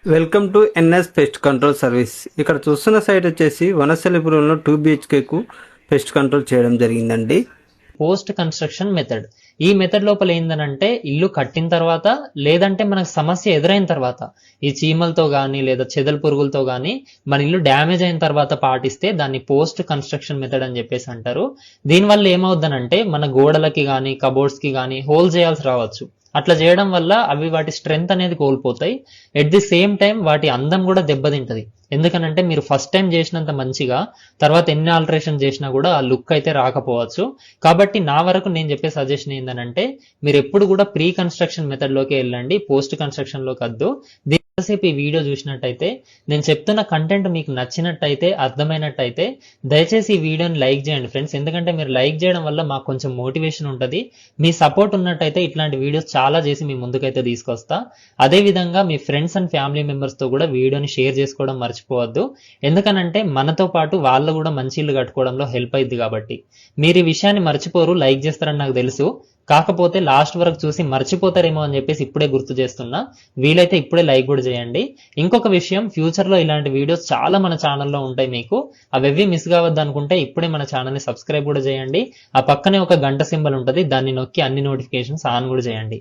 Welcome to NS pest control service. ఇక్కడ చూస్తున్న site వచ్చేసి వనస్థలిపురంలో 2 BHK కు పెస్ట్ కంట్రోల్ చేయడం జరిగిందండి. Post construction method. ఈ మెథడ్ లోపల ఏందనంటే ఇల్లు కట్టిన తర్వాత లేదంటే మనకు సమస్య ఎదురైన తర్వాత ఈ చీమలతో గానీ లేదా చెదల పురుగులతో గానీ మన ఇల్లు డ్యామేజ్ అయిన తర్వాత పాటిస్తే దాన్ని పోస్ట్ కన్స్ట్రక్షన్ మెథడ్ అని చెప్పేసి అంటారు. దీనివల్ల ఏమవుద్దనంటే మన గోడలకి గానీ కబోర్డ్స్ కి గానీ హోల్ చేయాల్సి రావచ్చు. అట్లా చేయడం వల్ల అవి వాటి స్ట్రెంగ్త్ అనేది కోల్పోతాయి. ఎట్ ది సేమ్ టైం వాటి అందం కూడా దెబ్బతింటది. ఎందుకనంటే మీరు ఫస్ట్ టైం చేసినంత మంచిగా తర్వాత ఎన్ని ఆల్టరేషన్ చేసినా కూడా ఆ లుక్ అయితే రాకపోవచ్చు. కాబట్టి నా వరకు నేను చెప్పే సజెషన్ ఏంటంటే మీరు ఎప్పుడు కూడా ప్రీ కన్స్ట్రక్షన్ మెథడ్ లోకి వెళ్ళండి, పోస్ట్ కన్స్ట్రక్షన్ లోకి వద్దు. సేపు ఈ వీడియో చూసినట్టయితే నేను చెప్తున్న కంటెంట్ మీకు నచ్చినట్టయితే అర్థమైనట్టయితే దయచేసి ఈ వీడియోని లైక్ చేయండి ఫ్రెండ్స్. ఎందుకంటే మీరు లైక్ చేయడం వల్ల మాకు కొంచెం మోటివేషన్ ఉంటుంది. మీ సపోర్ట్ ఉన్నట్టయితే ఇట్లాంటి వీడియోస్ చాలా చేసి మీ ముందుకైతే తీసుకొస్తా. అదే విధంగా మీ ఫ్రెండ్స్ అండ్ ఫ్యామిలీ మెంబర్స్ తో కూడా వీడియోని షేర్ చేసుకోవడం మర్చిపోవద్దు. ఎందుకనంటే మనతో పాటు వాళ్ళు కూడా మంచి ఇల్లు కట్టుకోవడంలో హెల్ప్ అయింది కాబట్టి. మీరు ఈ విషయాన్ని మర్చిపోరు, లైక్ చేస్తారని నాకు తెలుసు. కాకపోతే లాస్ట్ వరకు చూసి మర్చిపోతారేమో అని చెప్పేసి ఇప్పుడే గుర్తు చేస్తున్నా. వీలైతే ఇప్పుడే లైక్ కూడా చేయండి. ఇంకొక విషయం, ఫ్యూచర్ లో ఇలాంటి వీడియోస్ చాలా మన ఛానల్లో ఉంటాయి. మీకు అవి మిస్ కావద్దు అనుకుంటే ఇప్పుడే మన ఛానల్ ని సబ్స్క్రైబ్ కూడా చేయండి. ఆ పక్కనే ఒక గంట సింబల్ ఉంటుంది, దాన్ని నొక్కి అన్ని నోటిఫికేషన్స్ ఆన్ కూడా చేయండి.